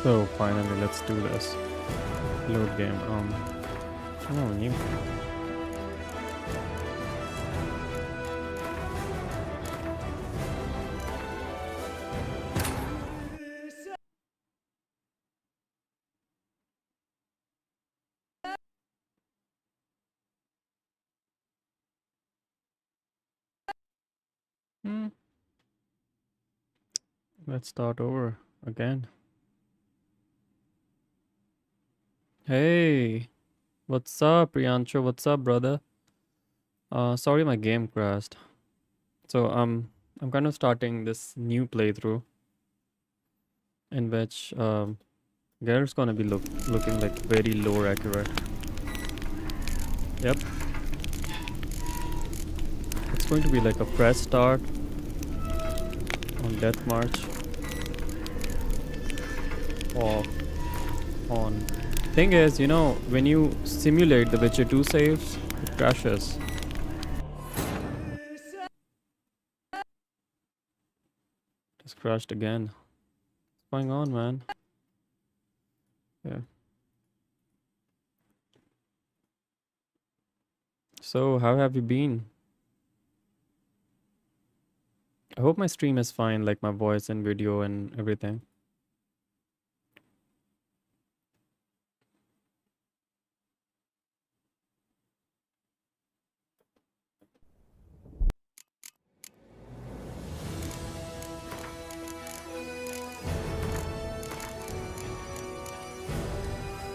So finally, let's do this. Load game. No, new. Hmm. Let's start over again. Hey, what's up, Priyanshu? What's up, brother? Sorry, my game crashed. So I'm kind of starting this new playthrough in which Geralt's gonna be looking like very low accurate. Yep, it's going to be like a fresh start on Death March off on. Thing is, when you simulate the Witcher 2 saves, it crashes. Just crashed again. What's going on, man? Yeah. So, how have you been? I hope my stream is fine, like my voice and video and everything.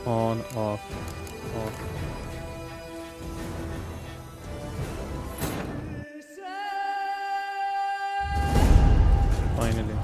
On, off, off. Finally.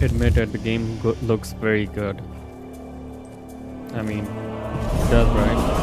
Admitted, the game looks very good. I mean, it does, right?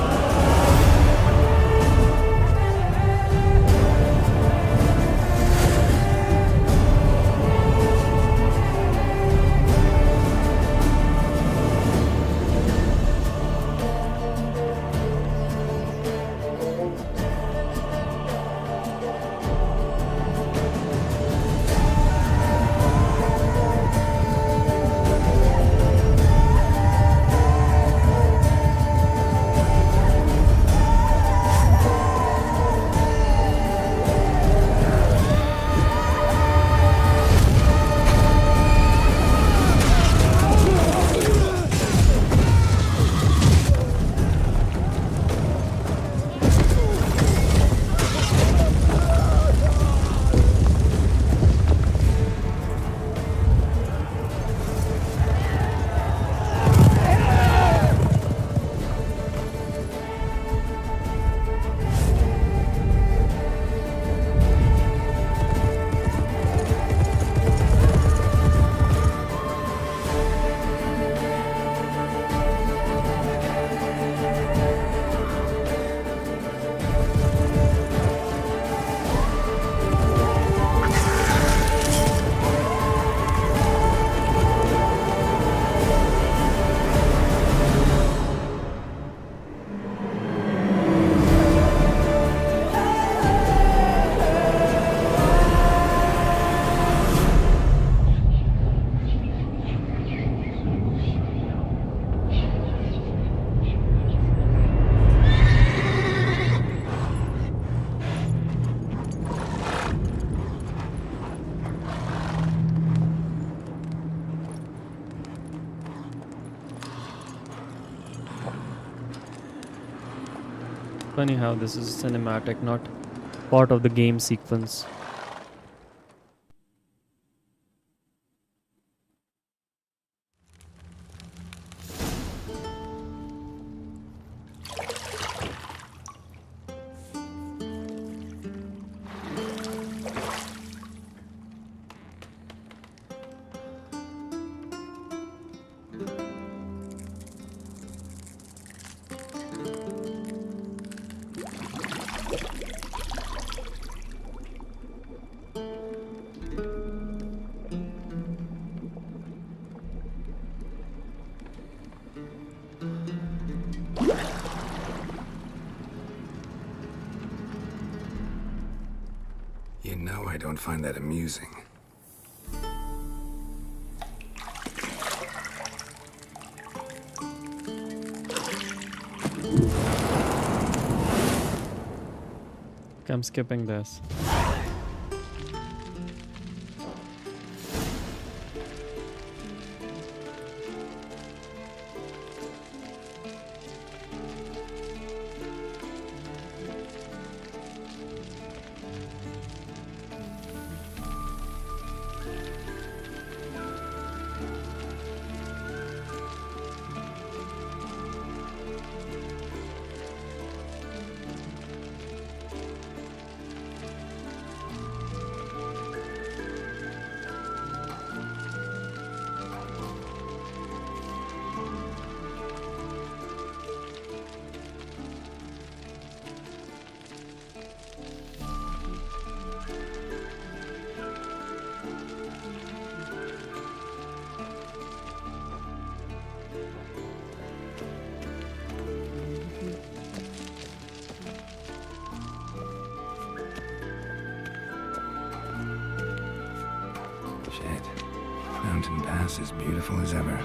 funny how this is cinematic, not part of the game sequence. You know I don't find that amusing. Okay, I'm skipping this. Shit. Mountain Pass as beautiful as ever.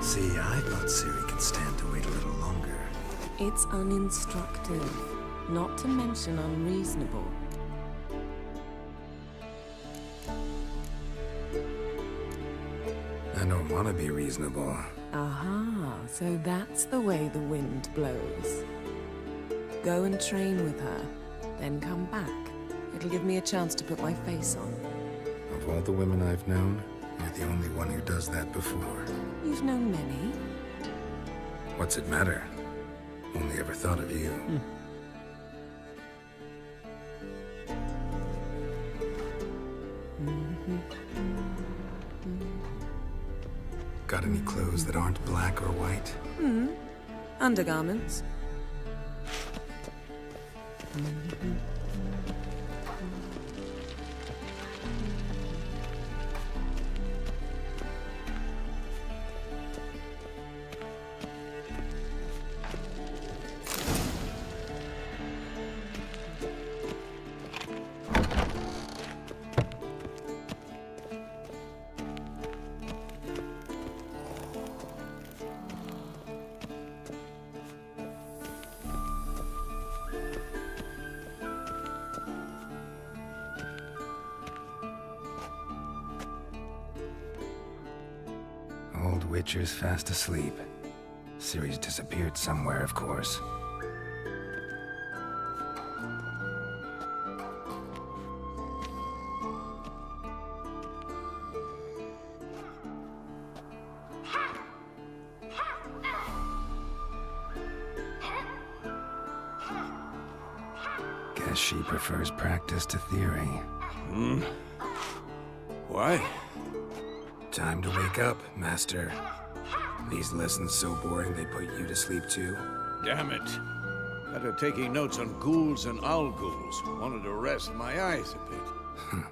See, I thought Ciri could stand to wait a little longer. It's uninstructive, not to mention unreasonable. I don't want to be reasonable. Aha, so that's the way the wind blows. Go and train with her, then come back. It'll give me a chance to put my face on. Of all the women I've known, you're the only one who does that before. You've known many. What's it matter? Only ever thought of you. Got any clothes that aren't black or white? Undergarments. Old Witcher's fast asleep. Ciri's disappeared somewhere, of course. Guess she prefers practice to theory. Why? Time to wake up, Master. These lessons so boring they put you to sleep too? Damn it. Had her taking notes on ghouls and owl ghouls. Wanted to rest my eyes a bit.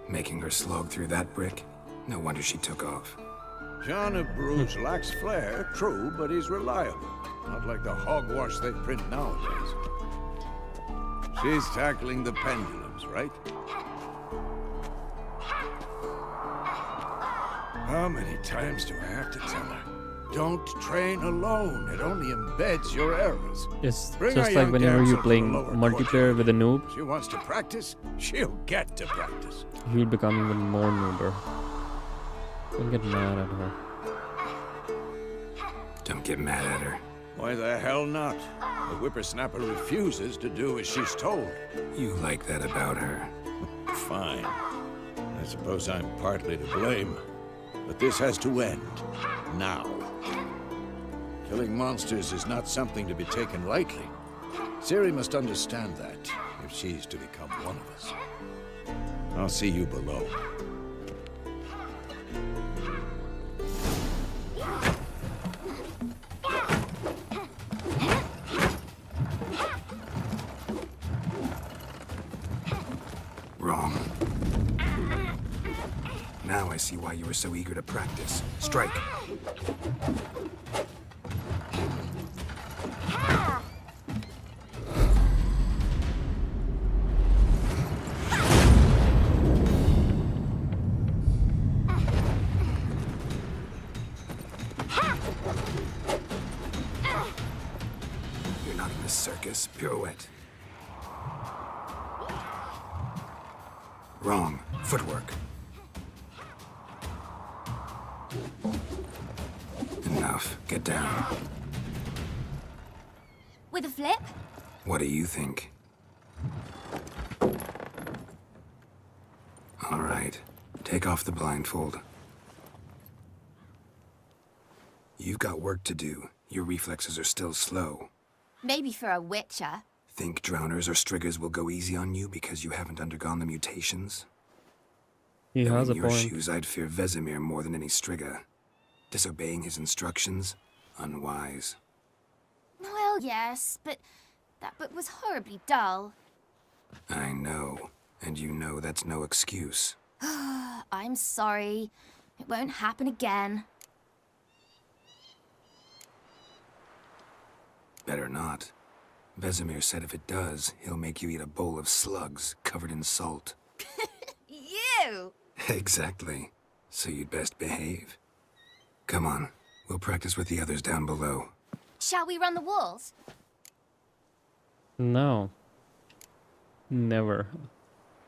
Making her slog through that brick? No wonder she took off. John of Bruges lacks flair, true, but he's reliable. Not like the hogwash they print nowadays. She's tackling the pendulums, right? How many times do I have to tell her? Don't train alone. It only embeds your errors. It's Bring just our like young whenever damsel you're to playing the lower multiplayer courtyard. with a noob, She wants to practice, she'll get to practice. you'll become even more noober. Don't get mad at her. Don't get mad at her. Why the hell not? The whippersnapper refuses to do as she's told. You like that about her. Fine. I suppose I'm partly to blame. But this has to end. Now. Killing monsters is not something to be taken lightly. Ciri must understand that, if she's to become one of us. I'll see you below. Wrong. Now I see why you were so eager to practice. Strike. You're not in the circus. Pirouette. Wrong. Footwork. Enough. Get down. With a flip? What do you think? All right. Take off the blindfold. You've got work to do. Your reflexes are still slow. Maybe for a witcher. Think drowners or striggers will go easy on you because you haven't undergone the mutations? He Though has a in your point. shoes, I'd fear Vesemir more than any strigger. Disobeying his instructions? Unwise. Well, yes, but that book was horribly dull. I know. And you know that's no excuse. I'm sorry. It won't happen again. Better not. Vesemir said if it does, he'll make you eat a bowl of slugs covered in salt. You! Exactly. So you'd best behave. Come on. We'll practice with the others down below. Shall we run the walls? No. Never.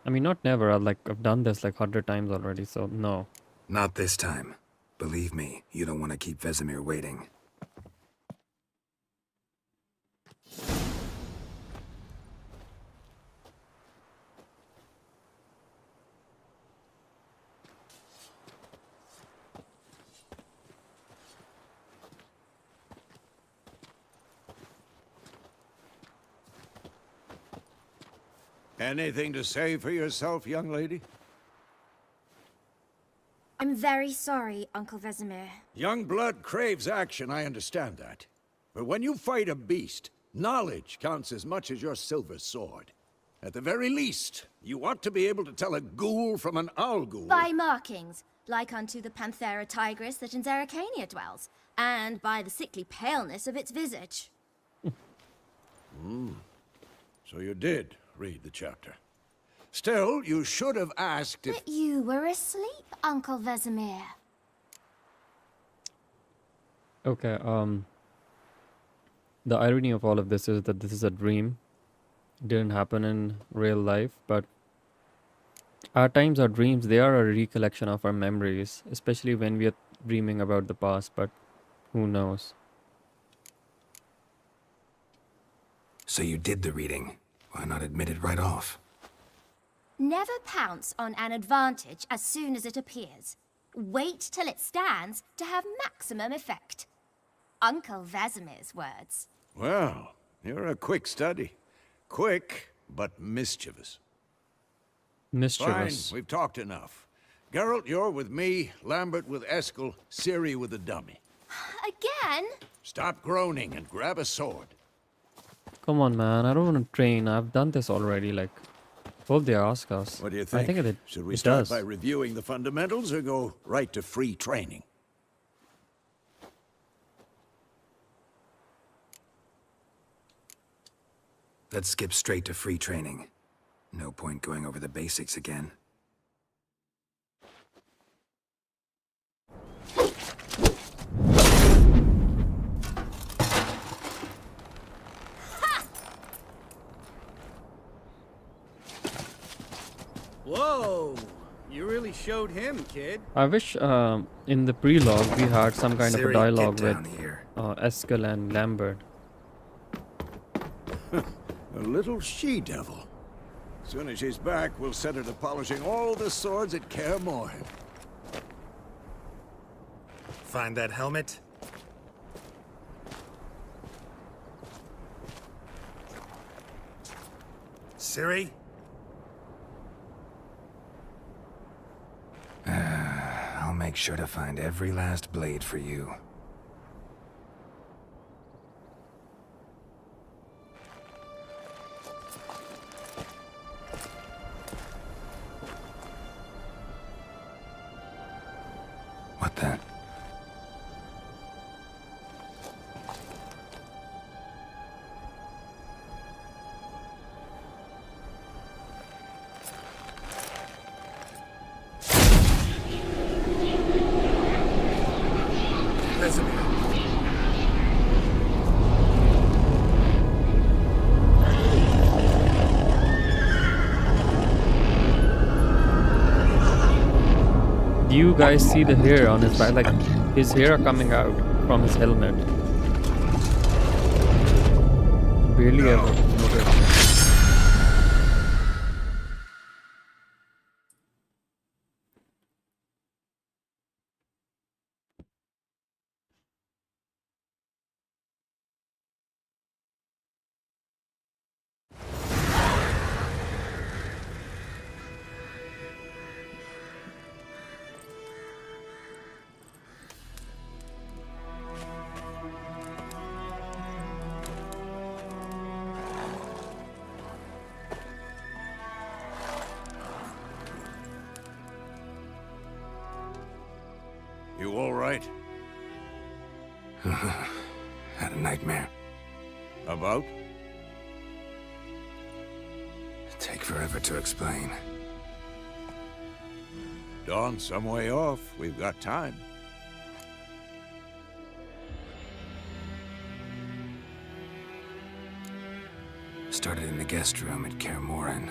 I mean, not never. I've done this like 100 times already, so no. Not this time. Believe me, you don't want to keep Vesemir waiting. Anything to say for yourself, young lady? I'm very sorry, Uncle Vesemir. Young blood craves action, I understand that. But when you fight a beast, knowledge counts as much as your silver sword. At the very least, you ought to be able to tell a ghoul from an owl ghoul. By markings, like unto the Panthera tigris that in Zerrikania dwells, and by the sickly paleness of its visage. So you did read the chapter. Still, you should have asked if... But you were asleep, Uncle Vesemir. Okay, the irony of all of this is that this is a dream. It didn't happen in real life, but at times our dreams, they are a recollection of our memories, especially when we are dreaming about the past, but who knows? So you did the reading. Why not admit it right off? Never pounce on an advantage as soon as it appears. Wait till it stands to have maximum effect. Uncle Vesemir's words. Well, you're a quick study. Quick, but mischievous. Mischievous. Fine, we've talked enough. Geralt, you're with me, Lambert with Eskel, Ciri with the dummy. Again? Stop groaning and grab a sword. Come on, man. I don't want to train. I've done this already. Hope they ask us. What do you think? I think it, Should we it start does. by reviewing the fundamentals or go right to free training? Let's skip straight to free training. No point going over the basics again. Whoa! You really showed him, kid. I wish in the prelogue we had some kind of a Ciri, dialogue get down with here. Eskel and Lambert. A little she-devil. Soon as she's back, we'll set her to polishing all the swords at Kaer Morhen. Find that helmet? Ciri? I'll make sure to find every last blade for you. What the? Do you guys see the hair on his back? Like his hair are coming out from his helmet. Barely ever noticed. You all right? Had a nightmare. About? Take forever to explain. Dawn's some way off. We've got time. Started in the guest room at Kaer Morhen.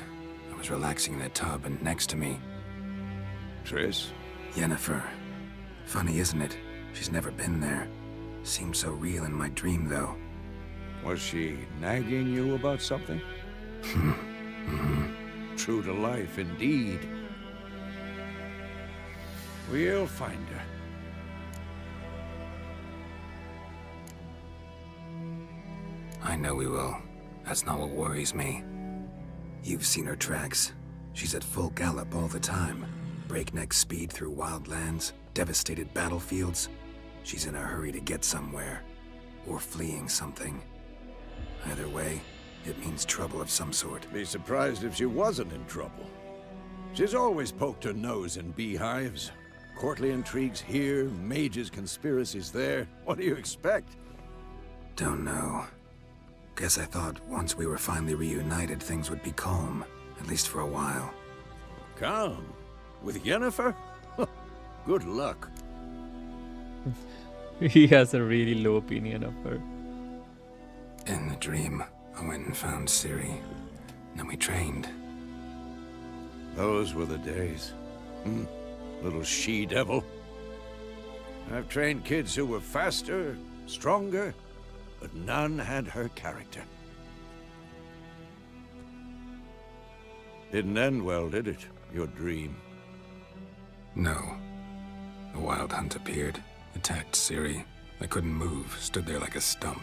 I was relaxing in a tub, and next to me, Triss? Yennefer. Funny, isn't it? She's never been there. Seemed so real in my dream, though. Was she nagging you about something? True to life, indeed. We'll find her. I know we will. That's not what worries me. You've seen her tracks. She's at full gallop all the time. Breakneck speed through wild lands, devastated battlefields. She's in a hurry to get somewhere. Or fleeing something. Either way, it means trouble of some sort. Be surprised if she wasn't in trouble. She's always poked her nose in beehives. Courtly intrigues here, mages' conspiracies there. What do you expect? Don't know. Guess I thought once we were finally reunited, things would be calm. At least for a while. Calm? With Yennefer? Good luck. He has a really low opinion of her. In the dream, I went and found Ciri. Then we trained. Those were the days. Little she-devil. I've trained kids who were faster, stronger, but none had her character. Didn't end well, did it? Your dream? No. A wild hunt appeared, attacked Ciri. I couldn't move, stood there like a stump.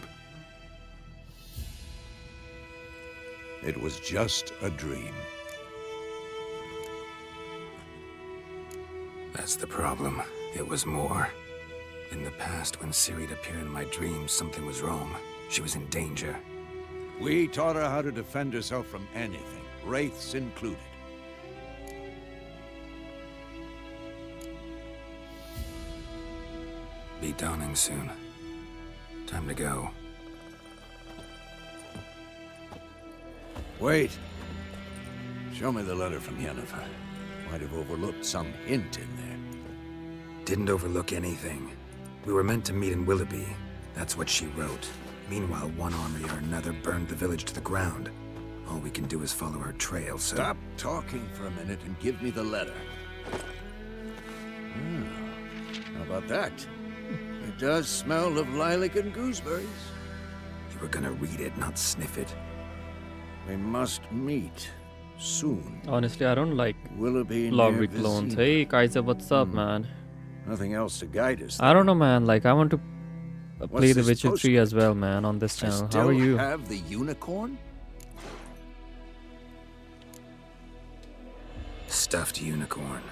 It was just a dream. That's the problem. It was more. In the past, when Ciri'd appear in my dreams, something was wrong. She was in danger. We taught her how to defend herself from anything, wraiths included. Be dawning soon. Time to go. Wait. Show me the letter from Yennefer. Might have overlooked some hint in there. Didn't overlook anything. We were meant to meet in Willoughby. That's what she wrote. Meanwhile, one army or another burned the village to the ground. All we can do is follow her trail, so... Stop talking for a minute and give me the letter. How about that? It does smell of lilac and gooseberries. You were gonna read it, not sniff it. We must meet soon. Honestly, I don't like Willoughby lottery near clones. Vizima. Hey, Kaiser, what's up, man? Nothing else to guide us. I don't know, man. Like, I want to play The this Witcher 3 postcard? as well, man, on this I channel. still How are you? have the unicorn? Stuffed unicorn.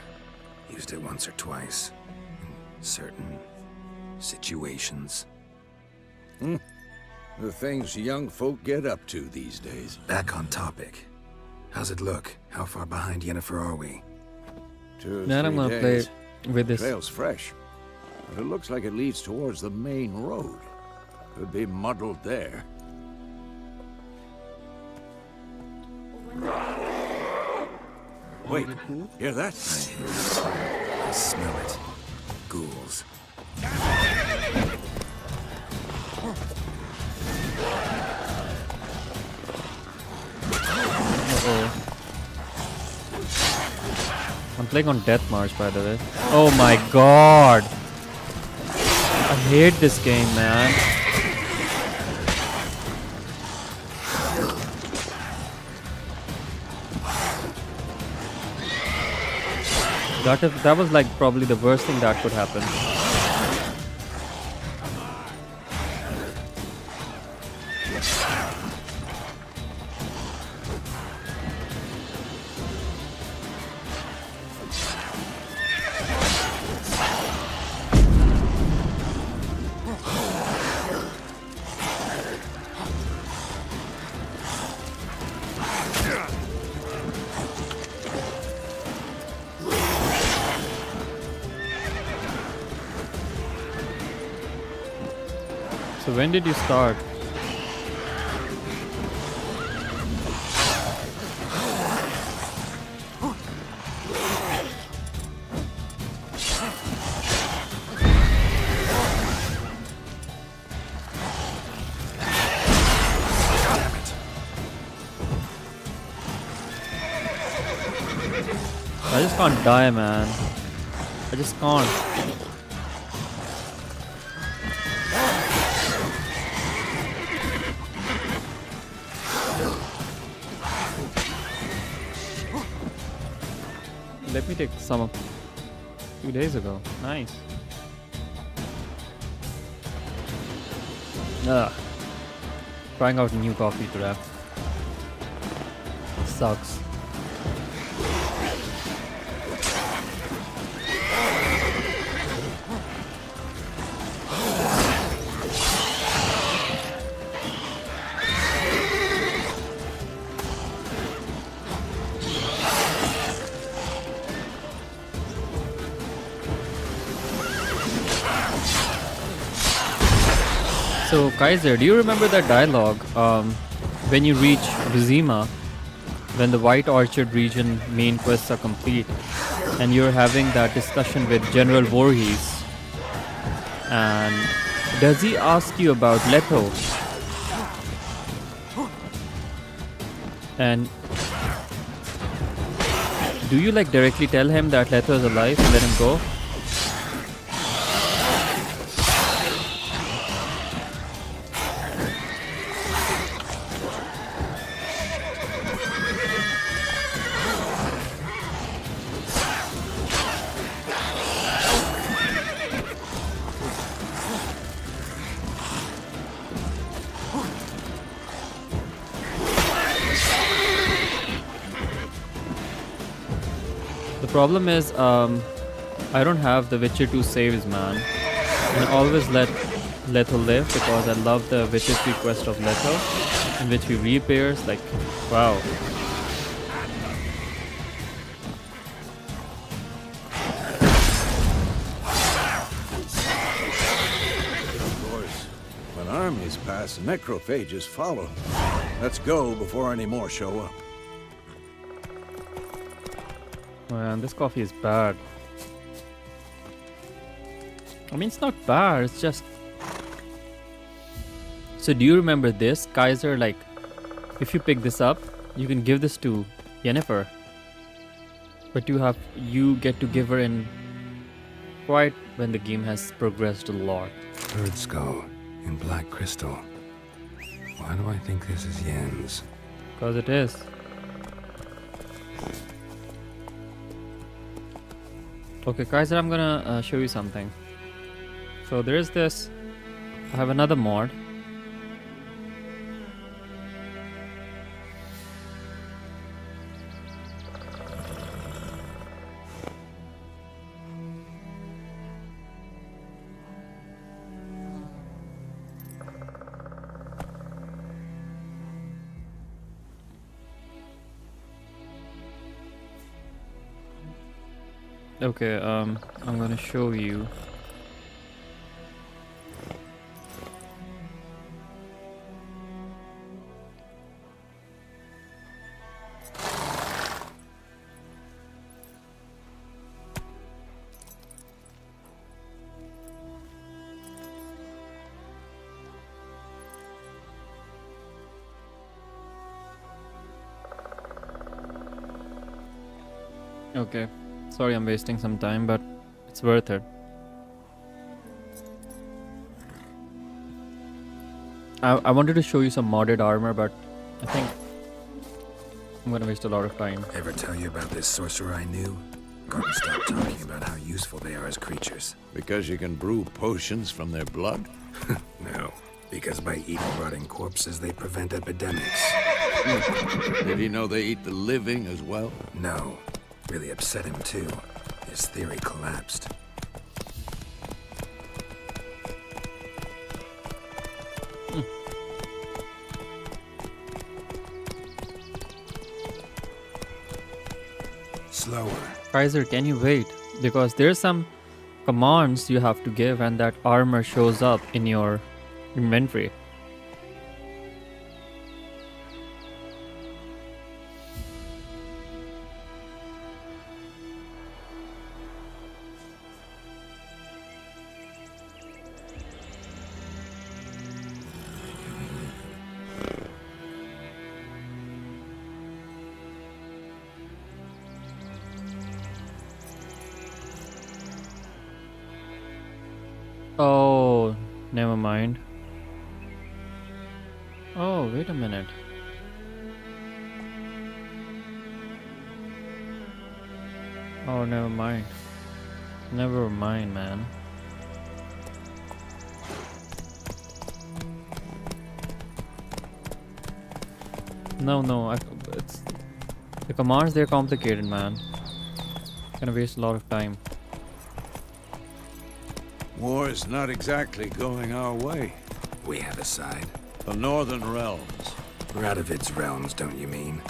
Used it once or twice. In certain situations. The things young folk get up to these days. Back on topic. How's it look? How far behind Yennefer are we? 2 or Man, I'm 3 gonna play days. with this. Trail's fresh, but it looks like it leads towards the main road. Could be muddled there. Wait, hear that? I hear it. I smell it. Ghouls. Uh-oh. I'm playing on Death March, by the way. Oh my god! I hate this game, man. That was like probably the worst thing that could happen. So when did you start? I just can't die, man. I just can't. Let me take some of 2 days ago. Nice. Trying out new coffee today. Sucks. So Kaiser, do you remember that dialogue when you reach Vizima, when the White Orchard region main quests are complete, and you're having that discussion with General Voorhees, and does he ask you about Leto? And do you like directly tell him that Leto is alive and let him go? The problem is, I don't have the Witcher 2 saves, man. And I always let Leto live because I love the Witcher 3 quest of Leto, in which he reappears. Like, wow. Of course, when armies pass, necrophages follow. Let's go before any more show up. Man, this coffee is bad. I mean, it's not bad, it's just... So do you remember this, Kaiser? Like, if you pick this up, You can give this to Yennefer, but you get to give her in quite when the game has progressed a lot. Bird skull in black crystal. Why do I think this is Yen's? Because it is. Okay, Kaiser, I'm gonna show you something. So there is this. I have another mod. Okay, I'm gonna show you. Okay, sorry I'm wasting some time, but it's worth it. I wanted to show you some modded armor, but I think I'm gonna waste a lot of time. Ever tell you about this sorcerer I knew? Couldn't stop talking about how useful they are as creatures. Because you can brew potions from their blood? No, because by eating rotting corpses, they prevent epidemics. Did he know they eat the living as well? No, really upset him too. His theory collapsed. Slower. Kaiser, can you wait? Because there's some commands you have to give, and that armor shows up in your inventory. Oh, never mind. Oh, wait a minute. Oh, never mind. Never mind, man. No, it's the commands. They're complicated, man. Gonna waste a lot of time. War's not exactly going our way. We have a side. The Northern Realms. Radovid's realms, don't you mean?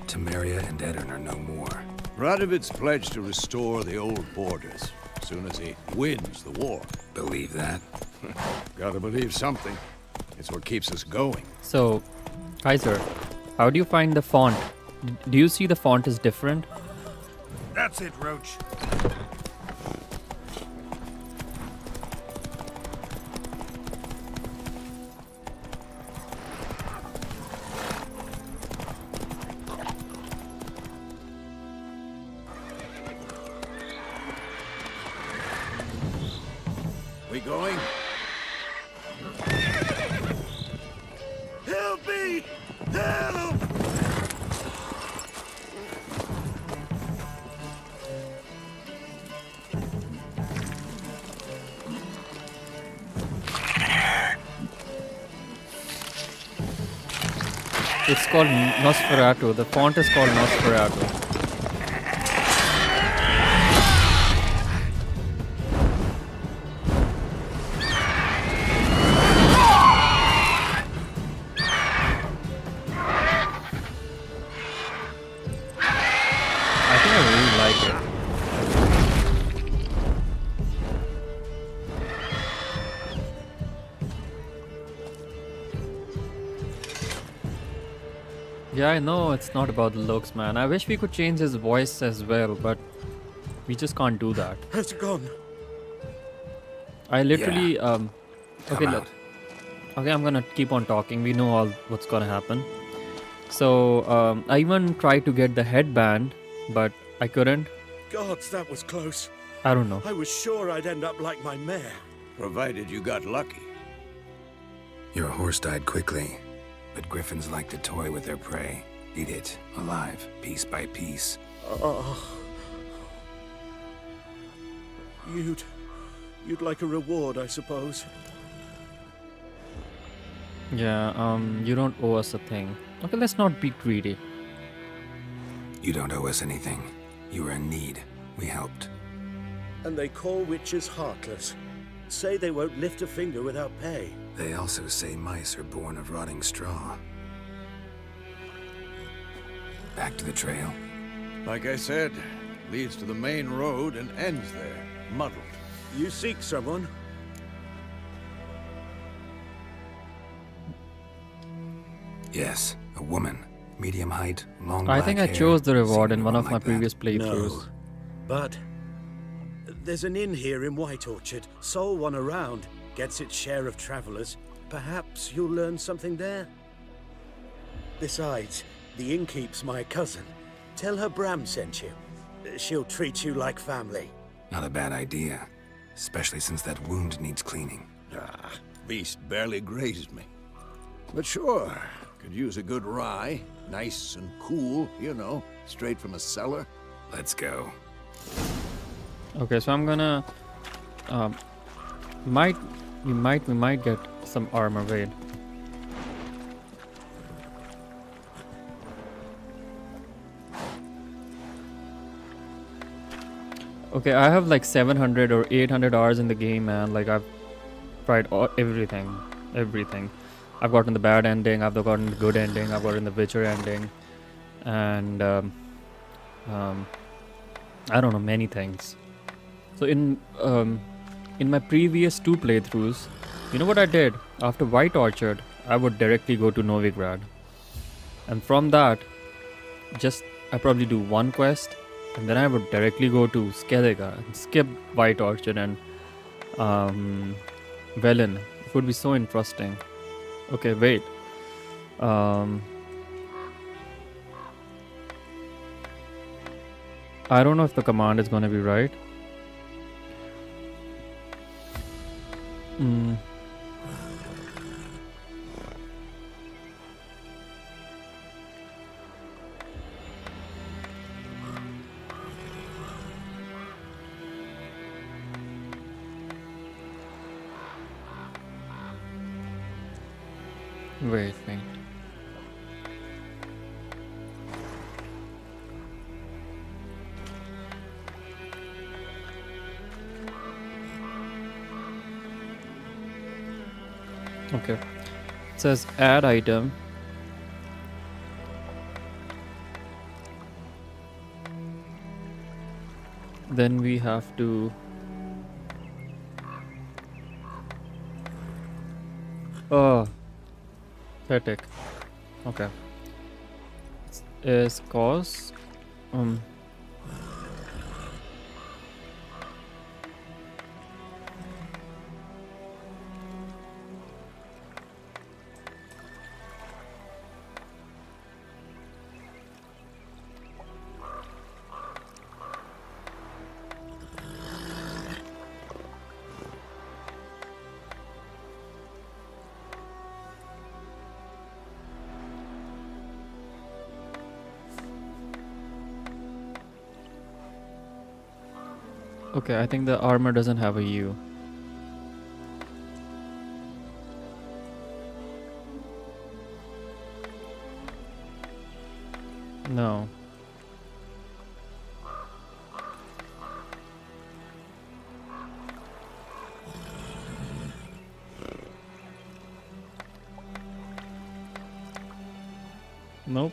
Temeria and Edirn are no more. Radovid's pledged to restore the old borders as soon as he wins the war. Believe that? Gotta believe something. It's what keeps us going. So, Kaiser, how do you find the font? Do you see the font is different? That's it, Roach. We going? Help me! Help! It's called Nosferatu. The font is called Nosferatu. I think I really like it. Yeah, I know it's not about the looks, man. I wish we could change his voice as well, but we just can't do that. Has it gone? I literally Come okay, out. okay, I'm gonna keep on talking. We know all what's gonna happen. So I even tried to get the headband, but I couldn't. Gods, that was close. I don't know. I was sure I'd end up like my mare. Provided you got lucky. Your horse died quickly, but griffins like to toy with their prey. Eat it, alive, piece by piece. Oh. You'd like a reward, I suppose. Yeah, you don't owe us a thing. Okay, let's not be greedy. You don't owe us anything. You were in need. We helped. And they call witches heartless. Say they won't lift a finger without pay. They also say mice are born of rotting straw. Back to the trail. Like I said, leads to the main road and ends there, muddled. You seek someone? Yes, a woman. Medium height, long I black think I hair. chose the reward Seen in one anyone of my like that? previous playthroughs. No. But there's an inn here in White Orchard. Sole one around. Gets its share of travelers. Perhaps you'll learn something there. Besides, the innkeep's my cousin. Tell her Bram sent you. She'll treat you like family. Not a bad idea. Especially since that wound needs cleaning. Ah, beast barely grazed me. But sure, could use a good rye. Nice and cool, you know, straight from a cellar. Let's go. Okay, so I'm gonna we might get some armor. Wait. Okay, I have like 700 or 800 hours in the game, man. Like I've tried everything. I've gotten the bad ending, I've gotten the good ending, I've gotten the Witcher ending, and I don't know, many things. So in my previous 2 playthroughs, you know what I did? After White Orchard, I would directly go to Novigrad, and from that, I probably do 1 quest, and then I would directly go to Skellige and skip White Orchard and Velen. It would be so interesting. Okay, wait. I don't know if the command is gonna be right. Wait. Okay. It says add item. Then we have to pathetic. Okay. Is cause okay, I think the armor doesn't have a U. No. Nope.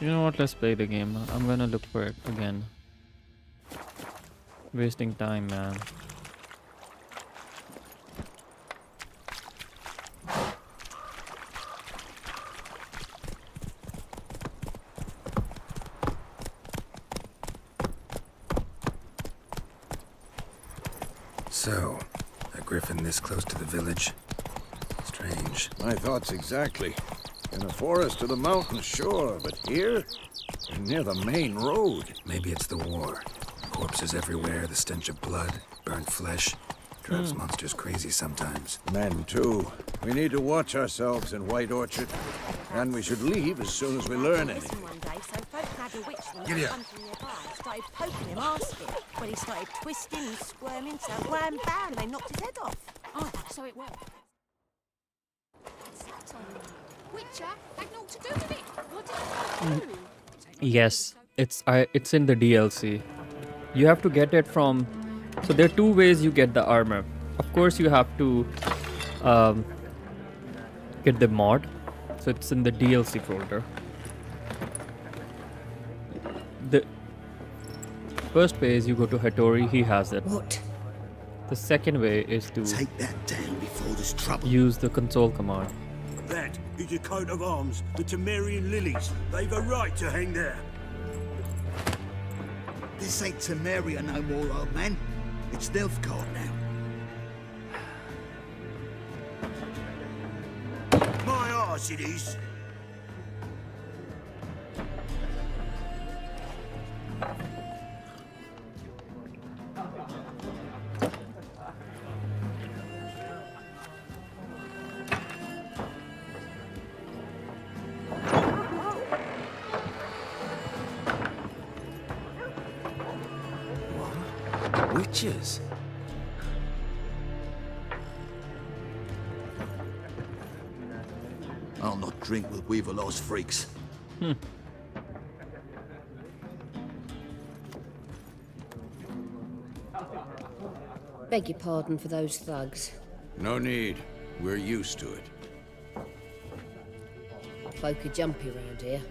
You know what? Let's play the game. I'm gonna look for it again. Wasting time, man. So, a griffin this close to the village? Strange. strange. My thoughts exactly. In a forest to the mountains, sure, but here? Near the main road. Maybe it's the war. Corpses everywhere, the stench of blood, burnt flesh. Drives monsters crazy sometimes. Men, too. We need to watch ourselves in White Orchard. And we should leave as soon as we learn anything. One day, so folk had a witch from Giddy up. hunting nearby. Started poking him, asking. When he started twisting and squirming, so wham bam, they knocked his head off. Oh, so it worked. Witcher had naught to do with it. What did it do? Yes, it's in the DLC. You have to get it from. So there are two ways you get the armor. Of course, you have to get the mod. So it's in the DLC folder. The first way is you go to Hattori, he has it. What? The second way is to Take that down before there's trouble. use the console command. That is a coat of arms, the Temerian lilies. They've a right to hang there. This ain't Temeria no more, old man. It's Nilfgaard now. My arse it is. Witches? I'll not drink with Weaverlaw's freaks. Beg your pardon for those thugs. No need. We're used to it. Folk are jumpy round here.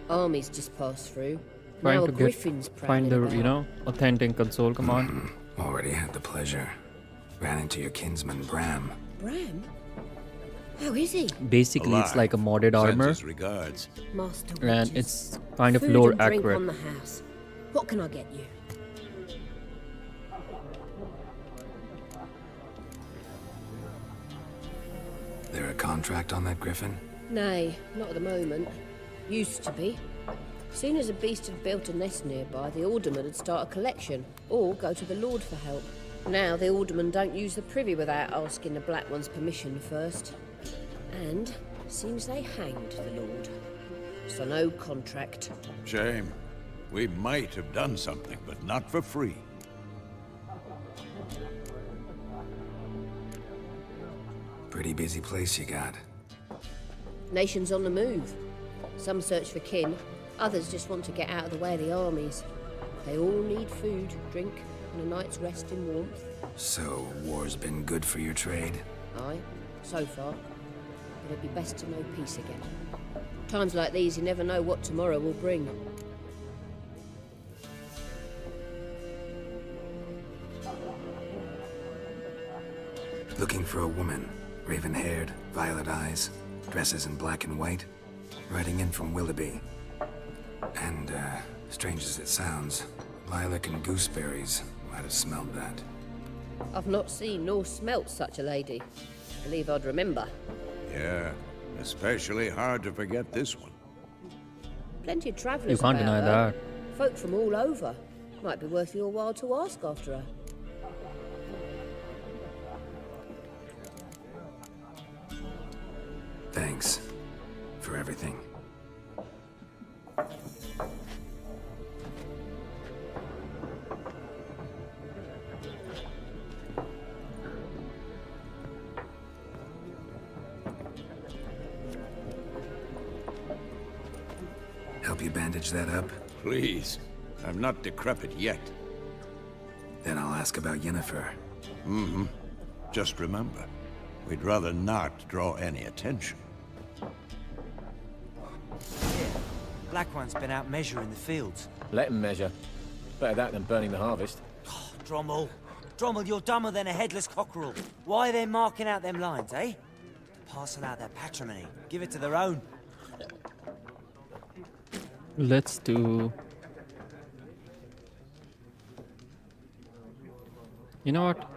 Armies just passed through. Trying now to a get griffin's find prowling the about. authentic console command. Already had the pleasure. Ran into your kinsman, Bram. Bram? How is he? Basically, it's like a modded Sends armor, his regards. Master and witches. it's kind of Food lore and drink accurate. on the house. What can I get you? There a contract on that griffin? Nay, not at the moment. Used to be. Soon as a beast had built a nest nearby, the alderman would start a collection, or go to the Lord for help. Now the aldermen don't use the privy without asking the Black One's permission first. And seems they hanged the Lord. So no contract. Shame. We might have done something, but not for free. Pretty busy place you got. Nations on the move. Some search for kin, others just want to get out of the way of the armies. They all need food, drink, and a night's rest in warmth. So, war's been good for your trade? Aye, so far. But it'd be best to know peace again. Times like these, you never know what tomorrow will bring. Looking for a woman. Raven-haired, violet eyes, dresses in black and white. Riding in from Willoughby. And, strange as it sounds, lilac and gooseberries might have smelled that. I've not seen nor smelt such a lady. Believe I'd remember. Yeah, especially hard to forget this one. Plenty of You travellers can't about deny her. that. Folk from all over. Might be worth your while to ask after her. Thanks for everything. Help you bandage that up? Please. I'm not decrepit yet. Then I'll ask about Yennefer. Mm-hmm. Just remember, we'd rather not draw any attention. Black One's been out measuring the fields. Let him measure. Better that than burning the harvest. Drommel. Drommel, you're dumber than a headless cockerel. Why are they marking out them lines, eh? To parcel out their patrimony. Give it to their own. Let's do. You know what?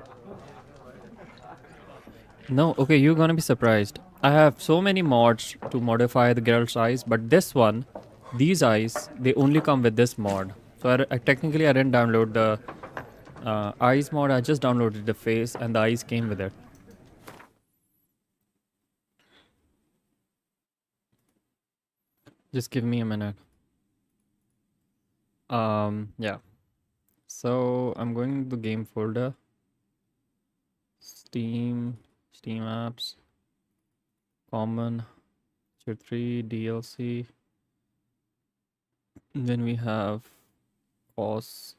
No, okay, you're gonna be surprised. I have so many mods to modify the Geralt's eyes, but this one, these eyes, they only come with this mod. So I technically I didn't download the eyes mod. I just downloaded the face, and the eyes came with it. Just give me a minute. Yeah. So I'm going to the game folder. Steam apps, common, tier 3, DLC. Then we have costs.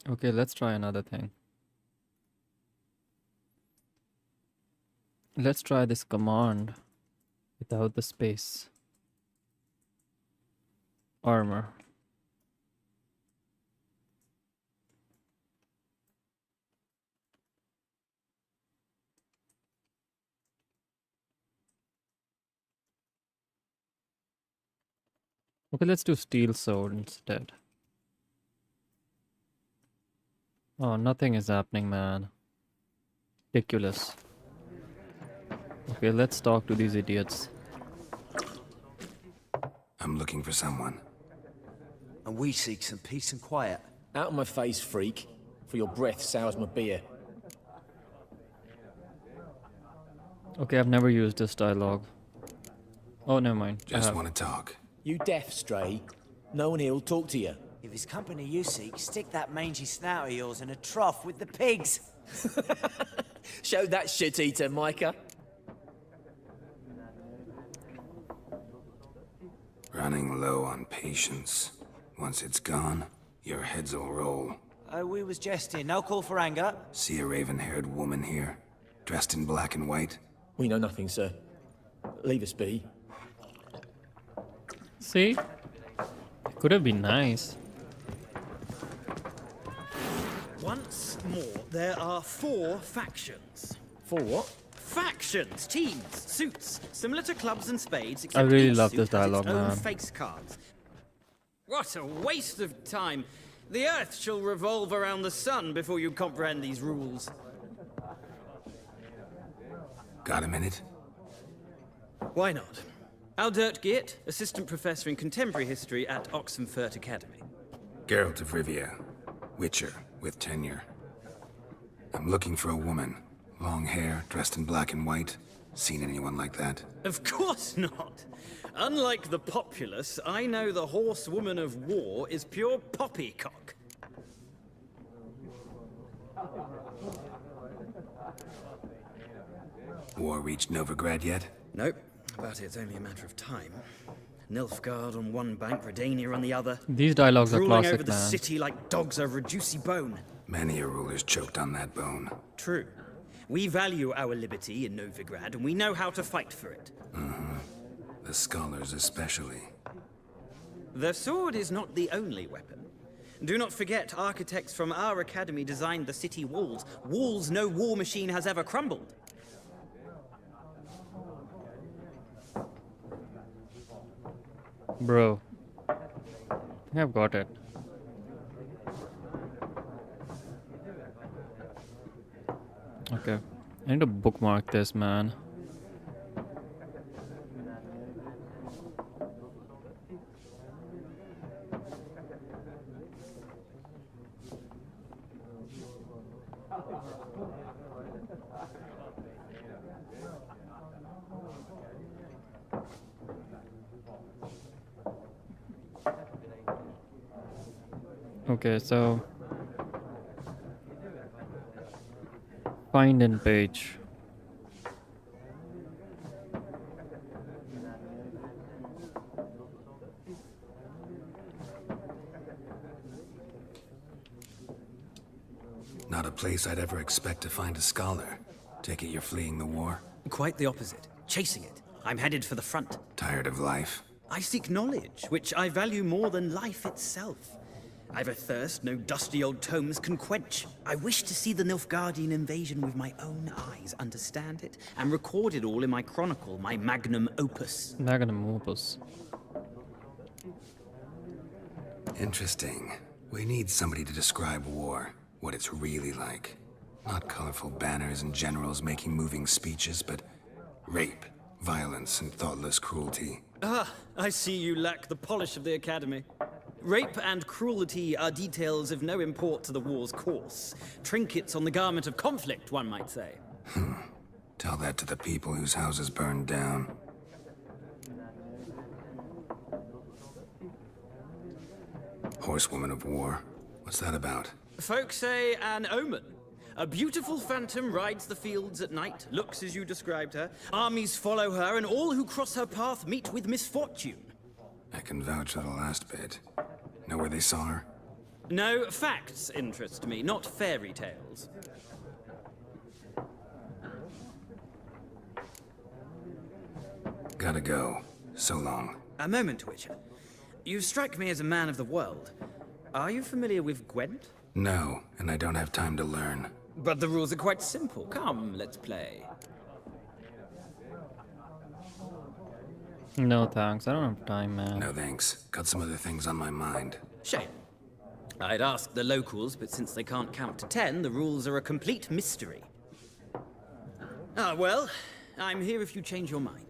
Okay, let's try another thing. Let's try this command without the space. Armor. Okay, let's do steel sword instead. Oh, nothing is happening, man. Ridiculous. Okay, let's talk to these idiots. I'm looking for someone. And we seek some peace and quiet. Out of my face, freak. For your breath sours my beer. Okay, I've never used this dialogue. Oh, never mind. Just want to talk. You deaf, Stray? No one here'll talk to you. If it's company you seek, stick that mangy snout of yours in a trough with the pigs. Show that shit-eater, Micah. Running low on patience. Once it's gone, your heads will roll. Oh, we was jesting. No call for anger. See a raven-haired woman here, dressed in black and white? We know nothing, sir. Leave us be. See? It could have been nice. Once more, there are 4 factions. 4 what? Factions, teams, suits, similar to clubs and spades. I really each love suit this has dialogue, its own man. face cards. What a waste of time! The Earth shall revolve around the sun before you comprehend these rules. Got a minute? Why not? Aldert Geert, Assistant Professor in Contemporary History at Oxenfurt Academy. Geralt of Rivia, Witcher with tenure. I'm looking for a woman. Long hair, dressed in black and white. Seen anyone like that? Of course not! Unlike the populace, I know the horsewoman of war is pure poppycock. War reached Novigrad yet? Nope, but it's only a matter of time. Nilfgaard on one bank, Redania on the other. These dialogues are Ruling classic, over the man. city like dogs over a juicy bone. Many a ruler's choked on that bone. True. We value our liberty in Novigrad, and we know how to fight for it. The scholars especially. The sword is not the only weapon. Do not forget, architects from our academy designed the city walls. Walls no war machine has ever crumbled. Bro. I think I've got it. Okay. I need to bookmark this, man. Okay, so find in page. Not a place I'd ever expect to find a scholar. Take it you're fleeing the war? Quite the opposite. Chasing it. I'm headed for the front. Tired of life? I seek knowledge, which I value more than life itself. I've a thirst no dusty old tomes can quench. I wish to see the Nilfgaardian invasion with my own eyes, understand it, and record it all in my chronicle, my magnum opus. Magnum opus. Interesting. We need somebody to describe war, what it's really like. Not colorful banners and generals making moving speeches, but rape, violence, and thoughtless cruelty. Ah, I see you lack the polish of the Academy. Rape and cruelty are details of no import to the war's course. Trinkets on the garment of conflict, one might say. Tell that to the people whose houses burned down. Horsewoman of War. What's that about? Folk say an omen. A beautiful phantom rides the fields at night, looks as you described her. Armies follow her, and all who cross her path meet with misfortune. I can vouch for the last bit. Know where they saw her? No, facts interest me, not fairy tales. Gotta go. So long. A moment, Witcher. You strike me as a man of the world. Are you familiar with Gwent? No, and I don't have time to learn. But the rules are quite simple. Come, let's play. No thanks, I don't have time, man. No thanks. Got some other things on my mind. Shame. I'd ask the locals, but since they can't count to 10, the rules are a complete mystery. Ah, well, I'm here if you change your mind.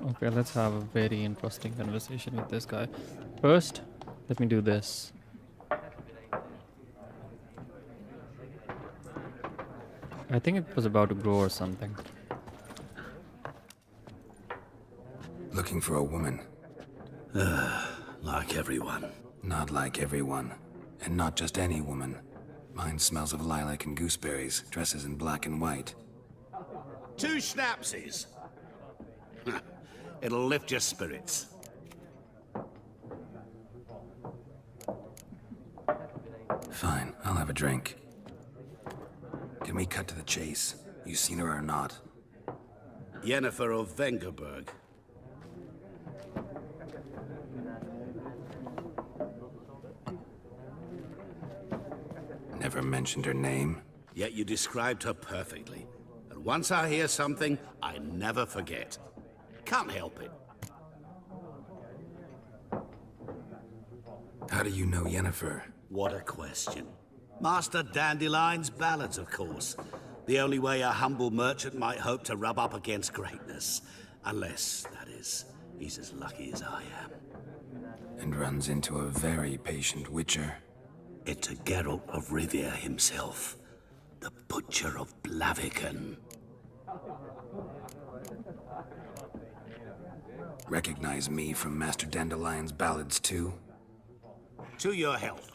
Okay, let's have a very interesting conversation with this guy. First, let me do this. I think it was about to grow or something. Looking for a woman. Like everyone. Not like everyone. And not just any woman. Mine smells of lilac and gooseberries, dresses in black and white. 2 schnapsies. It'll lift your spirits. Fine, I'll have a drink. Can we cut to the chase? You seen her or not? Yennefer of Vengerberg. Never mentioned her name. Yet you described her perfectly. And once I hear something, I never forget. Can't help it. How do you know Yennefer? What a question. Master Dandelion's ballads, of course. The only way a humble merchant might hope to rub up against greatness. Unless, that is, he's as lucky as I am. And runs into a very patient witcher. It's a Geralt of Rivia himself. The Butcher of Blaviken. Recognize me from Master Dandelion's ballads too? To your health.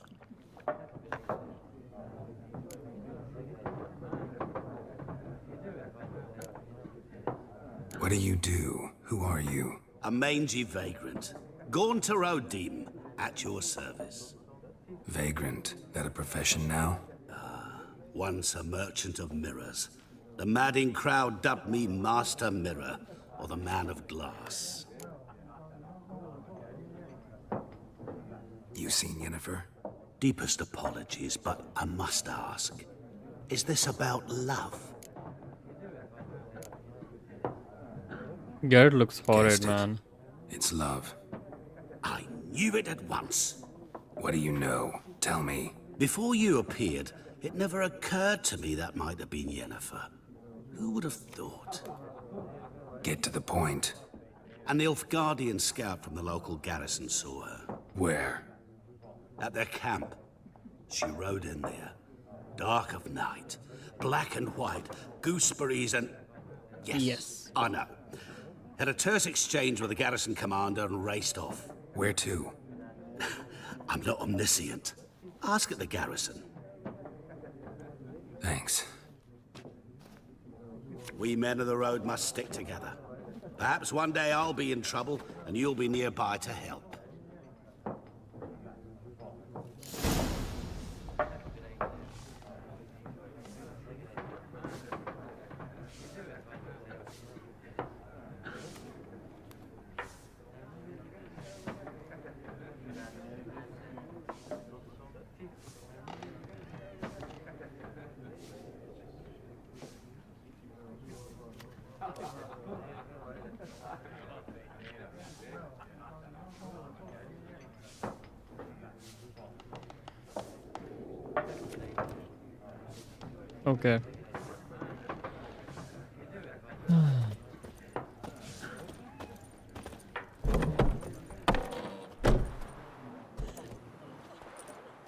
What do you do? Who are you? A mangy vagrant. Gaunter Odim, at your service. Vagrant? That a profession now? Once a merchant of mirrors. The madding crowd dubbed me Master Mirror, or the Man of Glass. You seen Yennefer? Deepest apologies, but I must ask. Is this about love? Geralt looks horrid, Guessed it. man. It's love. I knew it at once. What do you know? Tell me. Before you appeared, it never occurred to me that might have been Yennefer. Who would have thought? Get to the point. An Nilfgaardian scout from the local garrison saw her. Where? At their camp. She rode in there. Dark of night. Black and white. Gooseberries and... Yes. I know. Had a terse exchange with the garrison commander and raced off. Where to? I'm not omniscient. Ask at the garrison. Thanks. We men of the road must stick together. Perhaps one day I'll be in trouble and you'll be nearby to help. Okay.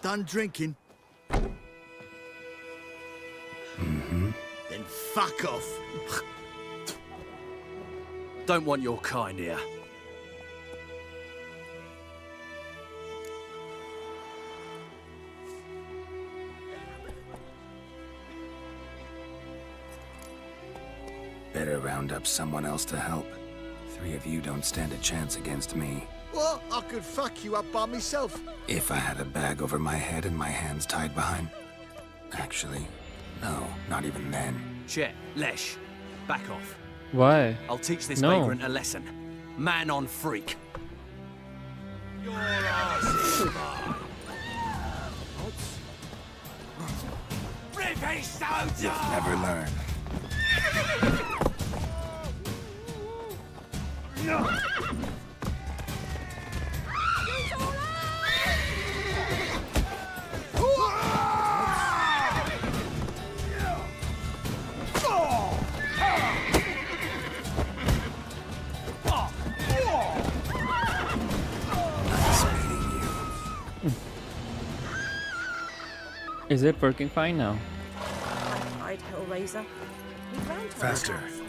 Done drinking? Mm-hmm. Then fuck off. Don't want your kind here. Better round up someone else to help. 3 of you don't stand a chance against me. What? I could fuck you up by myself. If I had a bag over my head and my hands tied behind... Actually, no, not even then. Chet, Lesh, back off. Why? I'll teach this No. vagrant a lesson. Man on freak. Your ass is mine. Rivia Soda! You'll never learn. Nice meeting you. Is it working fine now? I'd Hellraiser. We ran to Faster. our house.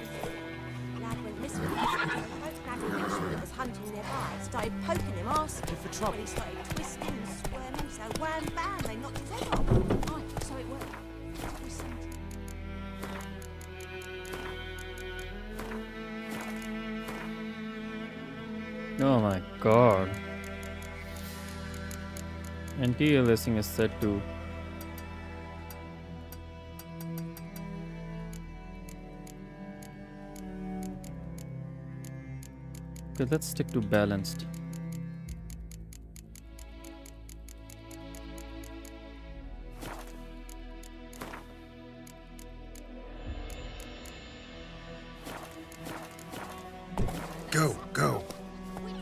Lad went missing. Both grabbing the issue that was hunting nearby. Started poking him, asking for trouble. When he started twisting and squirming, so wham bam, they knocked his head off. Oh, so it worked. It was something. Oh my god. Anti-aliasing is set to. Okay, let's stick to balanced. Go, go. Would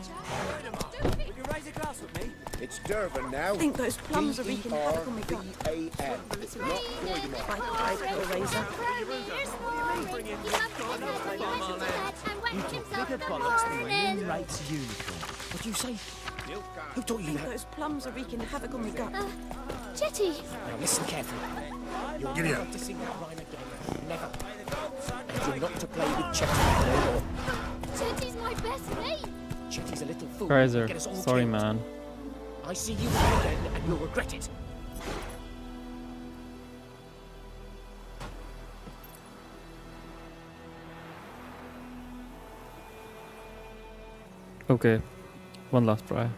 you raise a glass with me? It's Durban now. I think those plums are wreaking havoc on my gut. D-E-R-V-A-N. It's not Croydon. I'd Hellraiser. Bigger bollocks than Moon rates unicorn. What do you say? Who taught I you think that? those plums are wreaking havoc on my gut. Jetty! Now listen carefully. You're Giddy never up. to sing that rhyme again. Never. And you're not to play with Chetty no more. Jetty's my best mate! Chetty's a little fool. Kaiser, Get us all sorry killed. man. I see you again and you'll regret it. Okay, one last try.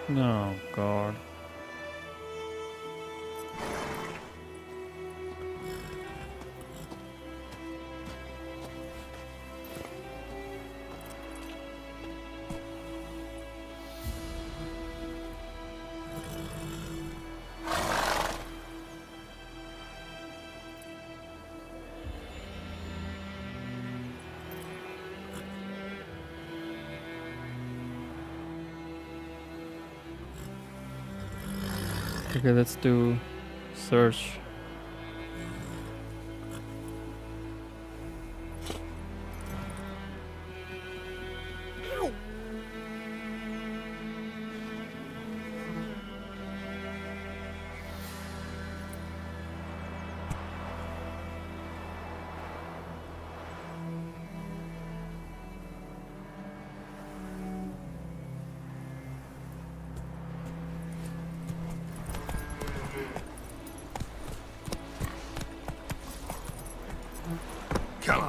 No, God. Okay, let's do search.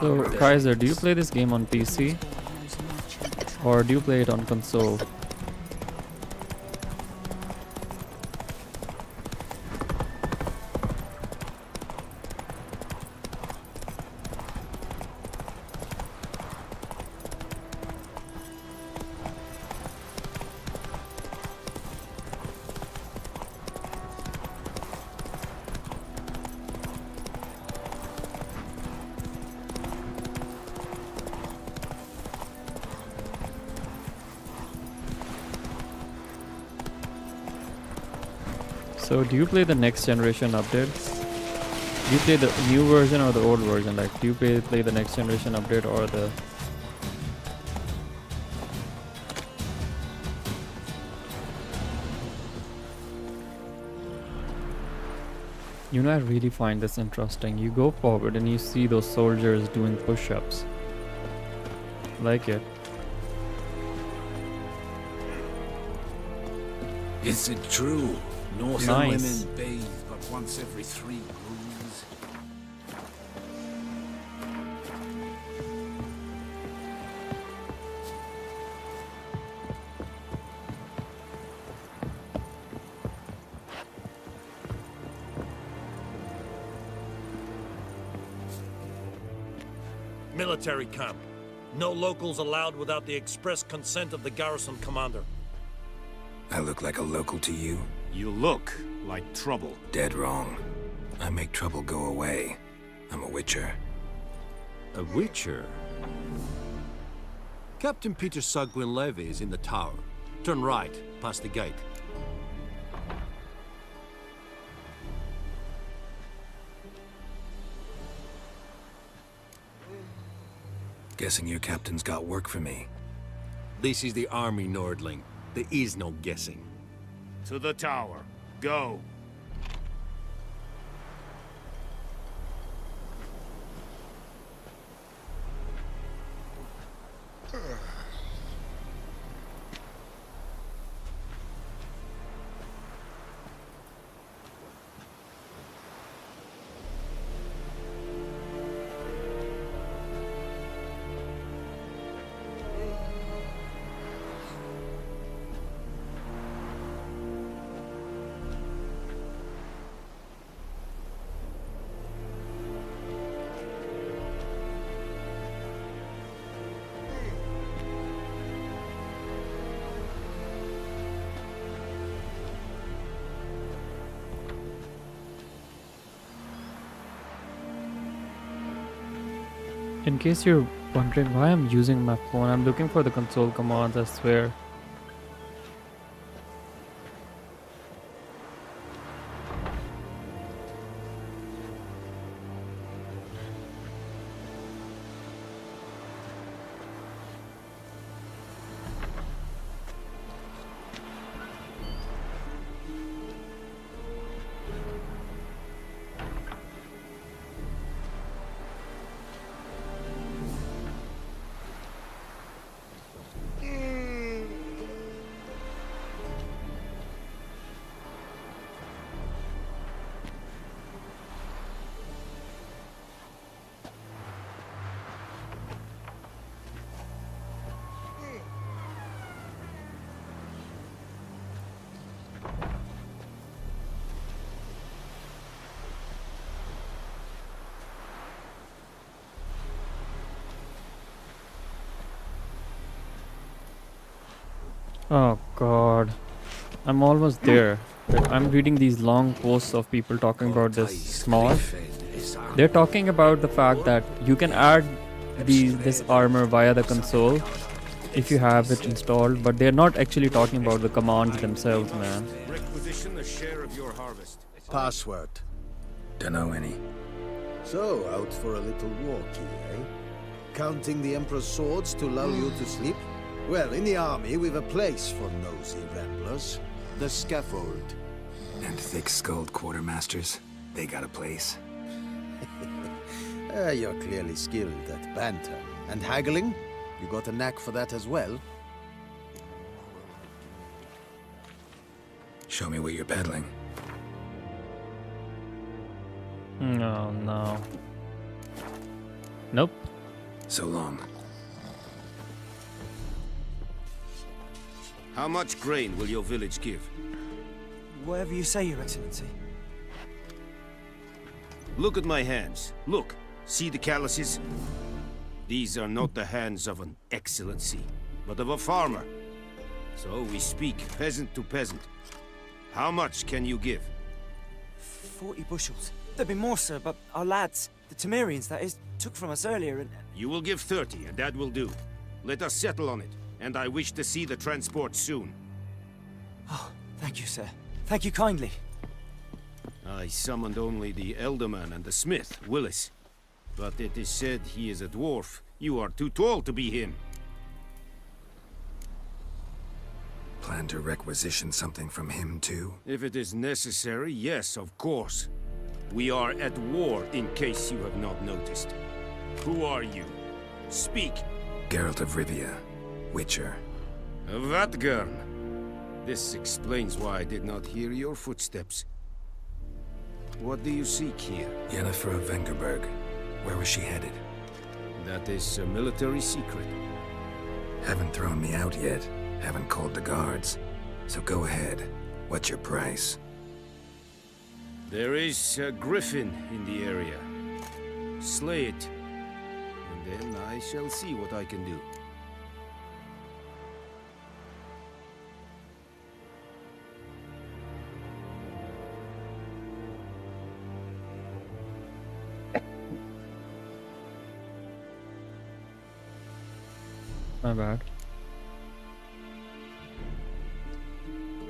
So, Kaiser, do you play this game on PC? Or do you play it on console? So, do you play the next generation update? Do you play the new version or the old version? Like, do you play the next generation update or the... You know, I really find this interesting. You go forward and you see those soldiers doing push-ups. Like it. Is it true? Northern Nice. women bathe but once every 3 moons. Military camp. No locals allowed without the express consent of the garrison commander. I look like a local to you? You look like trouble. Dead wrong. I make trouble go away. I'm a witcher. A witcher? Captain Peter Sagwin Levy is in the tower. Turn right, past the gate. Guessing your captain's got work for me. This is the army, Nordling. There is no guessing. To the tower. Go. In case you're wondering why I'm using my phone, I'm looking for the console commands, I swear. Oh god. I'm almost there. I'm reading these long posts of people talking about this mod. They're talking about the fact that you can add this armor via the console if you have it installed, but they're not actually talking about the commands themselves, man. Requisition a share of your harvest. Password. Dunno any. So, out for a little walkie, eh? Counting the Emperor's swords to lull you to sleep? Well, in the army, we've a place for nosy ramblers. The scaffold. And thick-skulled quartermasters? They got a place. You're clearly skilled at banter. And haggling? You got a knack for that as well? Show me what you're peddling. No, no. Nope. So long. How much grain will your village give? Whatever you say, Your Excellency. Look at my hands. Look. See the calluses? These are not the hands of an excellency, but of a farmer. So we speak peasant to peasant. How much can you give? 40 bushels. There'd be more, sir, but our lads, the Temerians, that is, took from us earlier and... You will give 30, and that will do. Let us settle on it, and I wish to see the transport soon. Oh, thank you, sir. Thank you kindly. I summoned only the Elderman and the smith, Willis. But it is said he is a dwarf. You are too tall to be him. Plan to requisition something from him, too? If it is necessary, yes, of course. We are at war, in case you have not noticed. Who are you? Speak. Geralt of Rivia, Witcher. Vatgern. This explains why I did not hear your footsteps. What do you seek here? Yennefer of Vengerberg. Where was she headed? That is a military secret. Haven't thrown me out yet. Haven't called the guards. So go ahead. What's your price? There is a griffin in the area. Slay it. And then I shall see what I can do. My bad.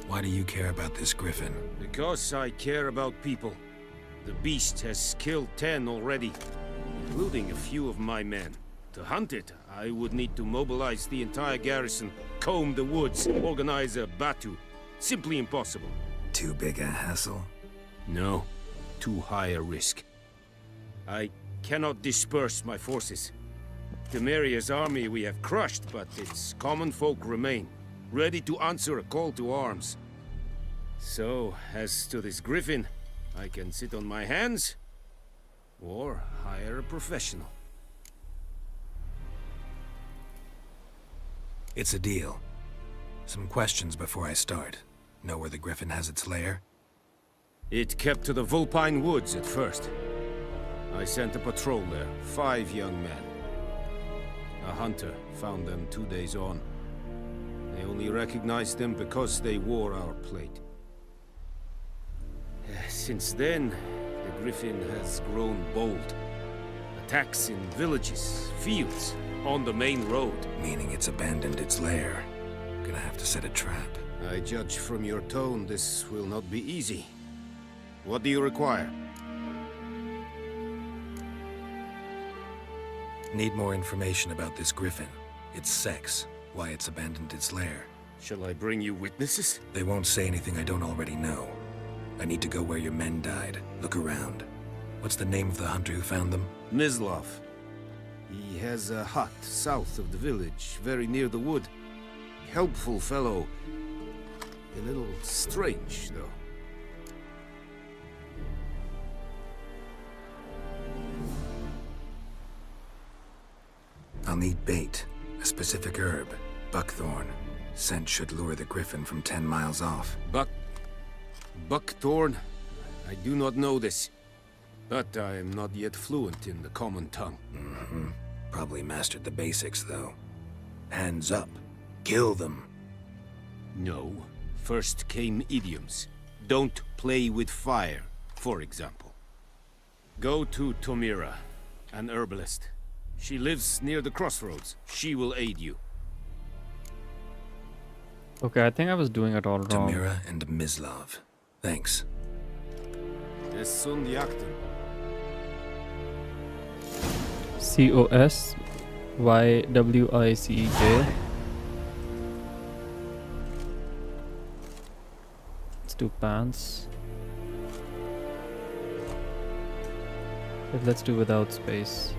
Why do you care about this griffin? Because I care about people. The beast has killed 10 already, including a few of my men. To hunt it, I would need to mobilize the entire garrison, comb the woods, organize a batu. Simply impossible. Too big a hassle? No, too high a risk. I cannot disperse my forces. Temeria's army we have crushed, but its common folk remain, ready to answer a call to arms. So, as to this griffin, I can sit on my hands, or hire a professional. It's a deal. Some questions before I start. Know where the griffin has its lair? It kept to the Vulpine Woods at first. I sent a patrol there, 5 young men. A hunter found them 2 days on. They only recognized them because they wore our plate. Since then, the griffin has grown bold. Attacks in villages, fields, on the main road. Meaning it's abandoned its lair. Gonna have to set a trap. I judge from your tone this will not be easy. What do you require? Need more information about this griffin. Its sex, why it's abandoned its lair. Shall I bring you witnesses? They won't say anything I don't already know. I need to go where your men died. Look around. What's the name of the hunter who found them? Mislav. He has a hut south of the village, very near the wood. Helpful fellow. A little strange, though. I'll need bait, a specific herb, buckthorn. Scent should lure the griffin from 10 miles off. Buckthorn? I do not know this. But I am not yet fluent in the common tongue. Probably mastered the basics, though. Hands up. Kill them. No. First came idioms. Don't play with fire, for example. Go to Tomira, an herbalist. She lives near the crossroads. She will aid you. Okay, I think I was doing it all wrong. Tomira and Mislav. Thanks. Essundiakten. Coswywicej. Let's do pants. But let's do without space.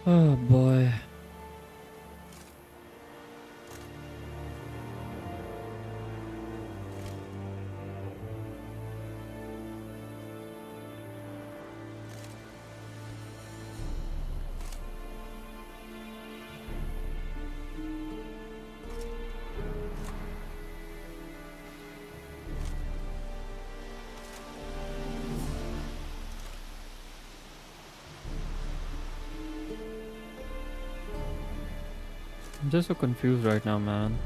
Oh boy. I'm just so confused right now, man.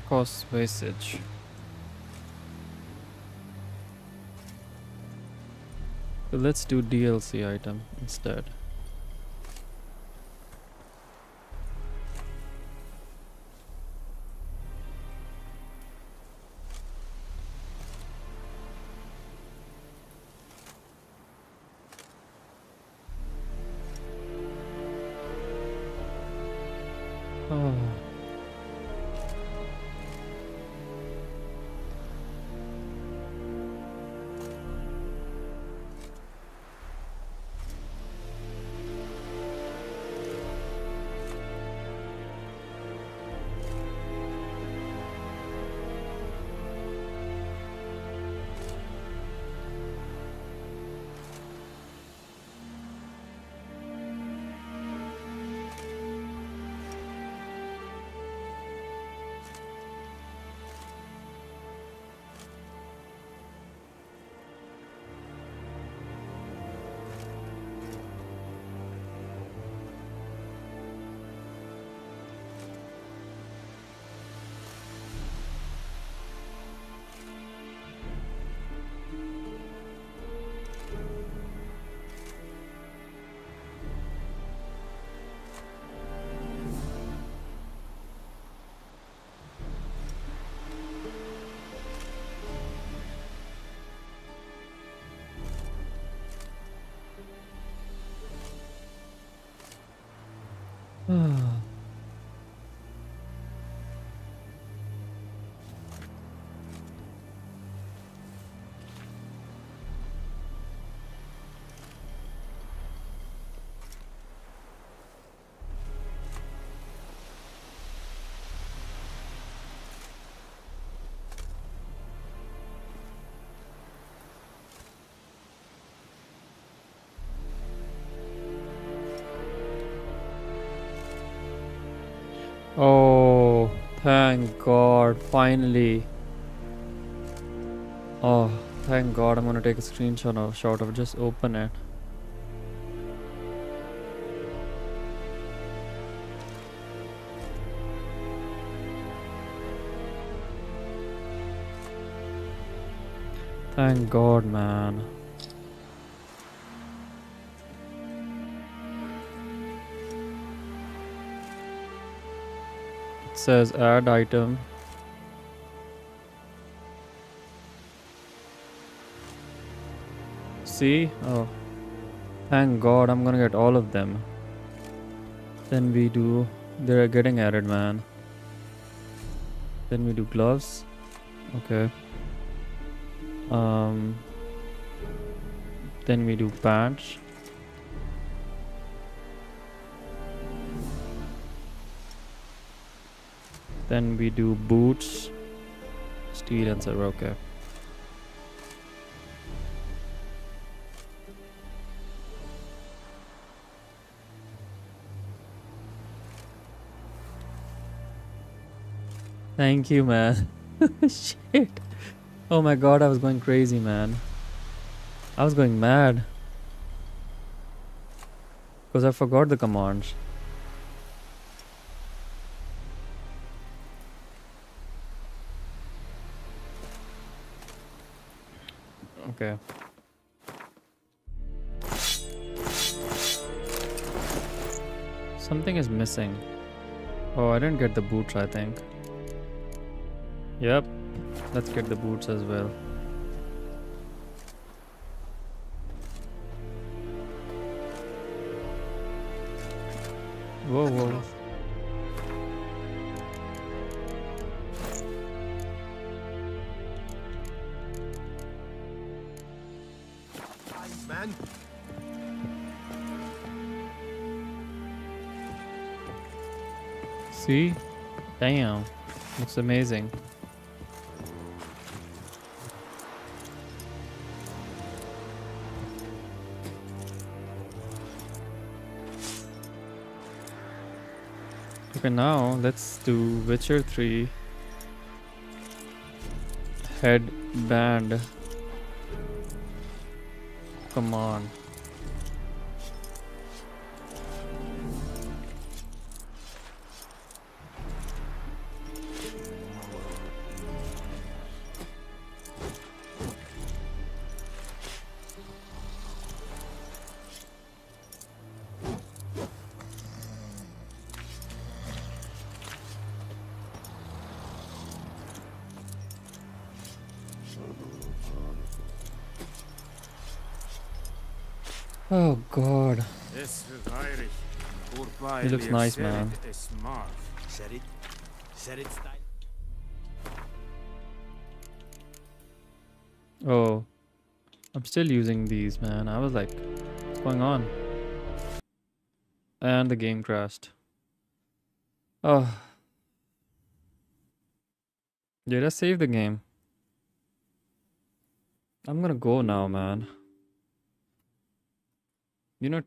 Cost wastage. So let's do DLC item instead. Oh. Oh, thank God, finally. Oh, thank God, I'm gonna take a screenshot of shot of just open it. Thank God, man. It says add item. See? Oh, thank God, I'm gonna get all of them. Then we do. They're getting added, man. Then we do gloves. Okay. Then we do pants. Then we do boots. Steel and silver. Okay. Thank you, man. Shit. Oh my God, I was going crazy, man. I was going mad. Because I forgot the commands. Okay. Something is missing. Oh, I didn't get the boots, I think. Yep. Let's get the boots as well. Whoa, whoa. Man. See? Damn. Looks amazing. Okay, now let's do Witcher 3 headband command. Oh god. He looks nice, man. Said it. Said it. Oh, I'm still using these, man. I was like, what's going on? And the game crashed. Oh, did I save the game? I'm gonna go now, man. You know,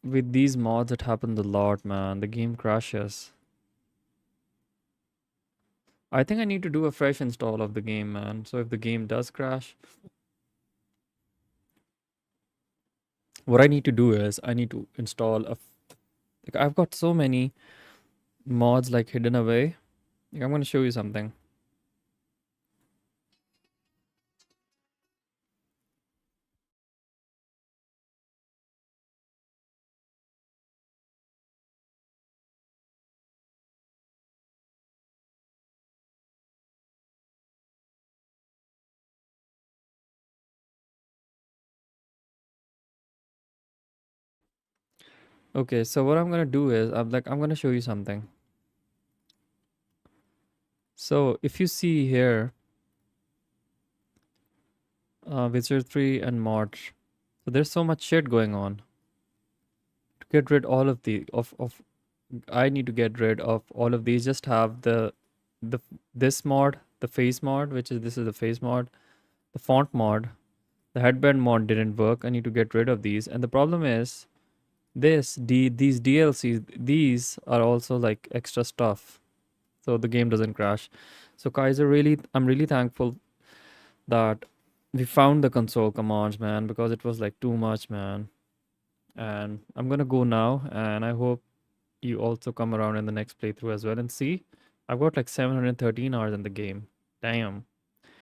with these mods, it happens a lot, man. The game crashes. I think I need to do a fresh install of the game, man. So if the game does crash, what I need to do is I need to install like I've got so many mods like hidden away. Like, I'm gonna show you something. Okay, so what I'm gonna do is I'm gonna show you something. So if you see here, Wizard 3 and mod, so there's so much shit going on. To get rid all of the of I need to get rid of all of these. Just have the this mod, the face mod, which is this is the face mod, the font mod, the headband mod didn't work. I need to get rid of these. And the problem is these DLCs, these are also like extra stuff. So the game doesn't crash. So Kaiser, really, I'm really thankful that we found the console commands, man, because it was like too much, man. And I'm gonna go now, and I hope you also come around in the next playthrough as well and see. I've got like 713 hours in the game. Damn.